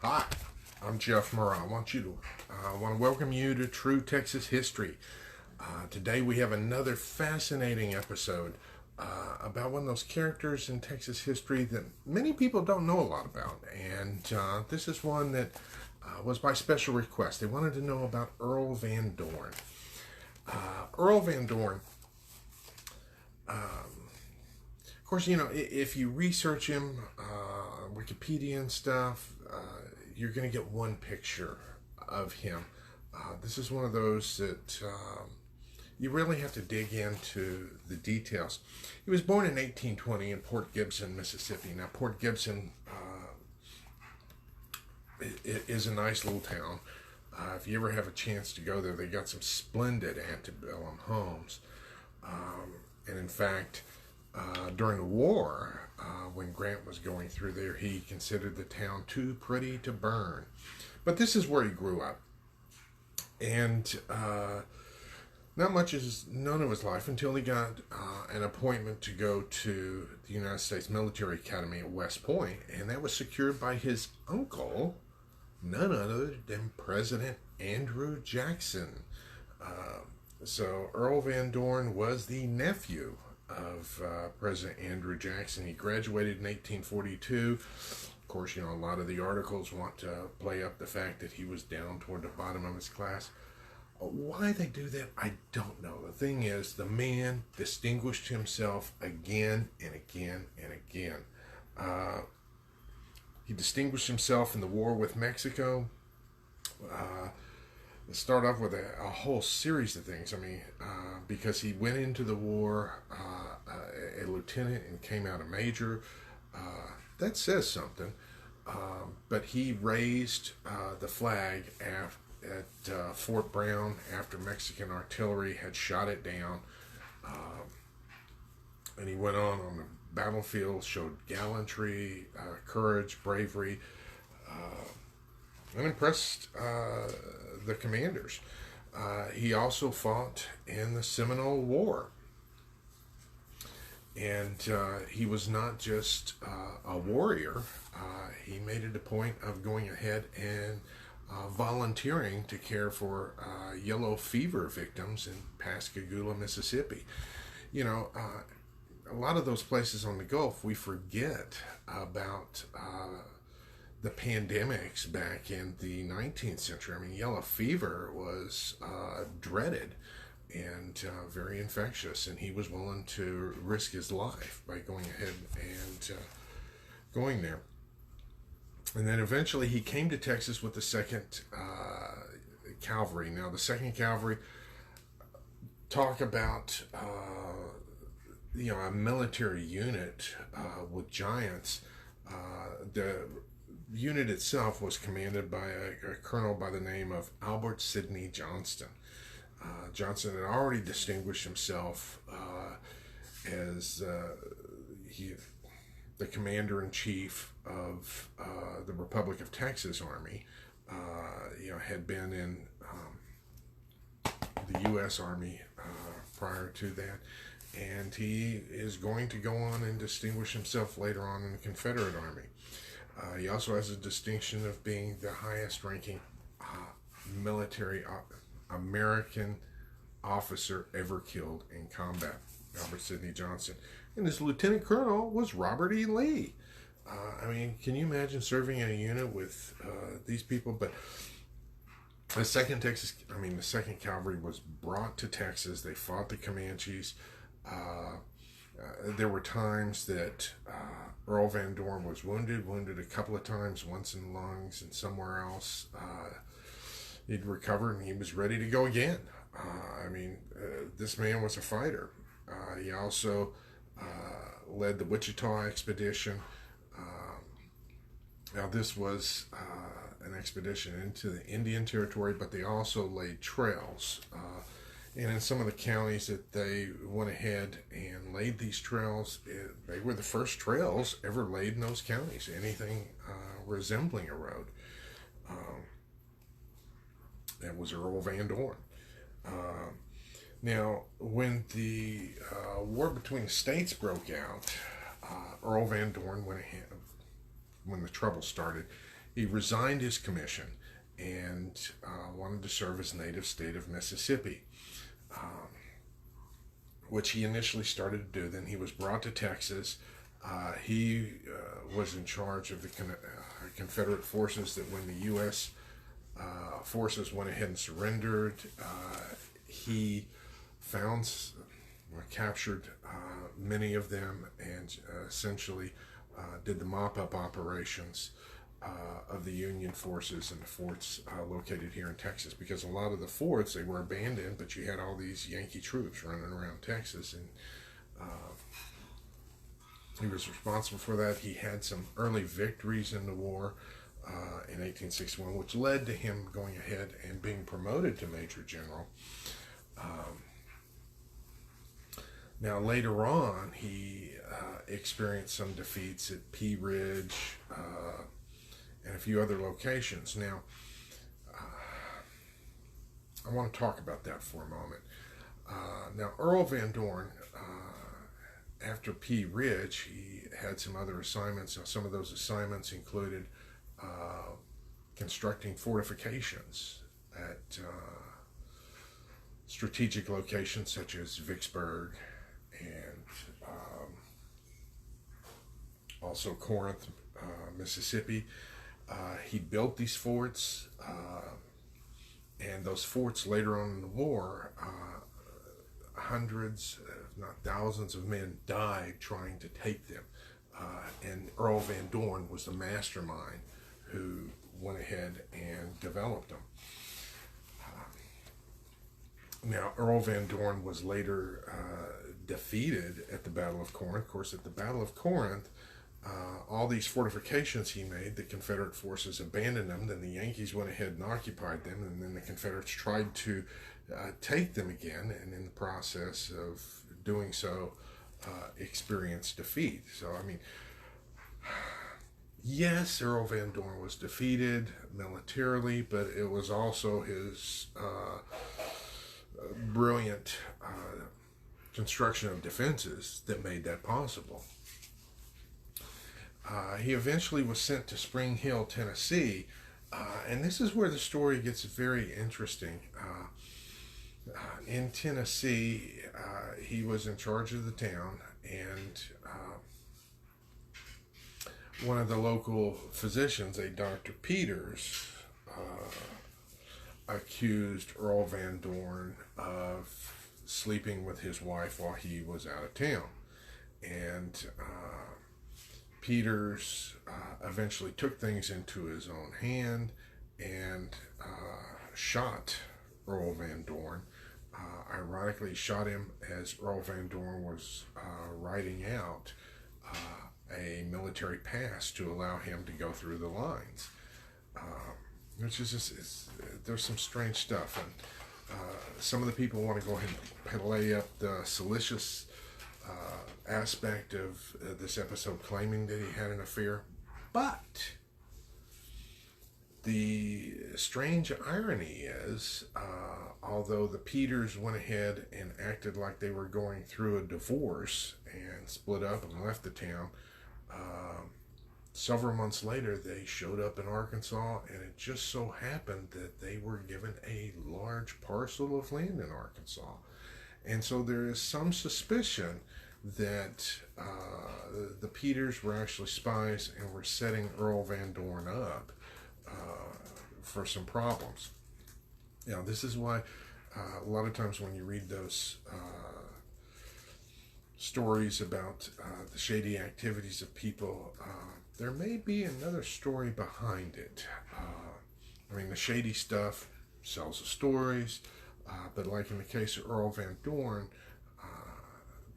Hi, I'm Jeff Murrah. I want to welcome you to True Texas History. Today we have another fascinating episode about one of those characters in Texas history that many people don't know a lot about. And this is one that was by special request. They wanted to know about Earl van Dorn. Earl van Dorn, of course, if you research him, Wikipedia and stuff, you're going to get one picture of him. This is one of those that you really have to dig into the details. He was born in 1820 in Port Gibson, Mississippi. Now, Port Gibson is a nice little town. If you ever have a chance to go there, they got some splendid antebellum homes. And in fact, during the war, when Grant was going through there, he considered the town too pretty to burn. But this is where he grew up. And not much is known of his life until he got an appointment to go to the United States Military Academy at West Point, and that was secured by his uncle, none other than President Andrew Jackson. So Earl van Dorn was the nephew of President Andrew Jackson. He graduated in 1842. Of course, a lot of the articles want to play up the fact that he was down toward the bottom of his class. Why they do that, I don't know. The thing is, the man distinguished himself again and again and again. He distinguished himself in the war with Mexico. Start off with a whole series of things. Because he went into the war a lieutenant and came out a major. That says something. But he raised the flag at Fort Brown after Mexican artillery had shot it down. And he went on the battlefield, showed gallantry, courage, bravery, and impressed the commanders. He also fought in the Seminole War. And he was not just a warrior. He made it a point of going ahead and volunteering to care for yellow fever victims in Pascagoula, Mississippi. A lot of those places on the Gulf, we forget about the pandemics back in the 19th century. Yellow fever was dreaded and very infectious, and he was willing to risk his life by going ahead and going there. And then eventually he came to Texas with the 2nd Calvary. Now, the 2nd Calvary, talk about a military unit with giants. The unit itself was commanded by a colonel by the name of Albert Sidney Johnston. Johnson had already distinguished himself as the commander-in-chief of the Republic of Texas Army. Had been in the U.S. Army prior to that. And he is going to go on and distinguish himself later on in the Confederate Army. He also has a distinction of being the highest-ranking military American officer ever killed in combat, Albert Sidney Johnston. And his lieutenant colonel was Robert E. Lee. Can you imagine serving in a unit with these people? But the 2nd Cavalry was brought to Texas. They fought the Comanches. There were times that Earl van Dorn was wounded a couple of times, once in the lungs and somewhere else. He'd recovered and he was ready to go again. This man was a fighter. He also led the Wichita expedition. Now, this was an expedition into the Indian Territory, but they also laid trails. And in some of the counties that they went ahead and laid these trails, they were the first trails ever laid in those counties, anything resembling a road. That was Earl van Dorn. Now, when the war between the states broke out, Earl van Dorn went ahead, when the trouble started, he resigned his commission and wanted to serve his native state of Mississippi, which he initially started to do. Then he was brought to Texas. He was in charge of the Confederate forces that when the U.S. Forces went ahead and surrendered, he captured many of them and essentially did the mop-up operations of the Union forces in the forts located here in Texas, because a lot of the forts, they were abandoned, but you had all these Yankee troops running around Texas, and he was responsible for that. He had some early victories in the war in 1861, which led to him going ahead and being promoted to Major General. Now, later on, he experienced some defeats at Pea Ridge and a few other locations. Now, I want to talk about that for a moment. Now, Earl Van Dorn, after Pea Ridge, he had some other assignments. Now, some of those assignments included constructing fortifications at strategic locations such as Vicksburg and also Corinth, Mississippi. He built these forts, and those forts later on in the war, hundreds, if not thousands of men died trying to take them. And Earl Van Dorn was the mastermind who went ahead and developed them. Now, Earl Van Dorn was later defeated at the Battle of Corinth. Of course, at the Battle of Corinth, all these fortifications he made, the Confederate forces abandoned them, then the Yankees went ahead and occupied them, and then the Confederates tried to take them again, and in the process of doing so, experienced defeat. So, I mean, yes, Earl Van Dorn was defeated militarily, but it was also his brilliant construction of defenses that made that possible. He eventually was sent to Spring Hill, Tennessee, and this is where the story gets very interesting. In Tennessee, he was in charge of the town, and one of the local physicians, a Dr. Peters, accused Earl Van Dorn of sleeping with his wife while he was out of town. And Peters eventually took things into his own hand and shot Earl Van Dorn. Ironically, shot him as Earl Van Dorn was writing out a military pass to allow him to go through the lines. Which is just, there's some strange stuff. And some of the people want to go ahead and lay up the salacious aspect of this episode, claiming that he had an affair. But the strange irony is, although the Peters went ahead and acted like they were going through a divorce and split up and left the town, several months later they showed up in Arkansas, and it just so happened that they were given a large parcel of land in Arkansas. And so there is some suspicion that the Peters were actually spies and were setting Earl Van Dorn up for some problems. Now, this is why a lot of times when you read those stories about the shady activities of people, there may be another story behind it. I mean, the shady stuff sells the stories, but like in the case of Earl Van Dorn,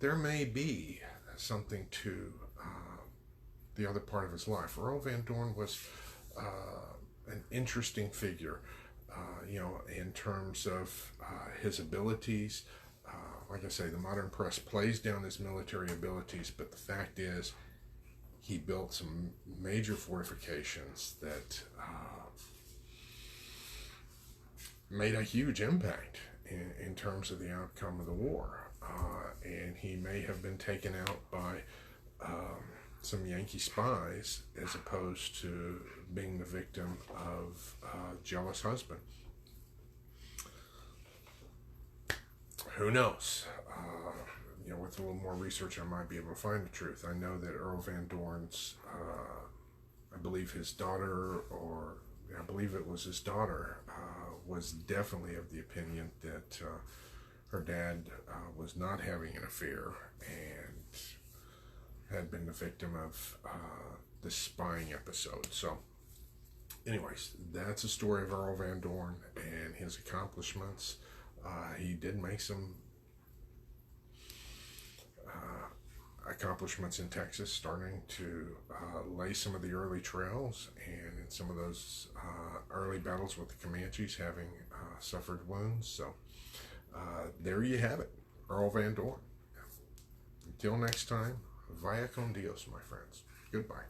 there may be something to the other part of his life. Earl Van Dorn was an interesting figure, in terms of his abilities. Like I say, the modern press plays down his military abilities, but the fact is, he built some major fortifications that made a huge impact in terms of the outcome of the war. And he may have been taken out by some Yankee spies as opposed to being the victim of a jealous husband. Who knows? With a little more research, I might be able to find the truth. I know that Earl van Dorn's, I believe his daughter, or I believe it was his daughter, was definitely of the opinion that her dad was not having an affair and had been the victim of this spying episode. So, anyways, that's a story of Earl van Dorn and his accomplishments. He did make some accomplishments in Texas, starting to lay some of the early trails, and in some of those early battles with the Comanches, having suffered wounds. So there you have it, Earl van Dorn. Until next time, vaya con Dios, my friends. Goodbye.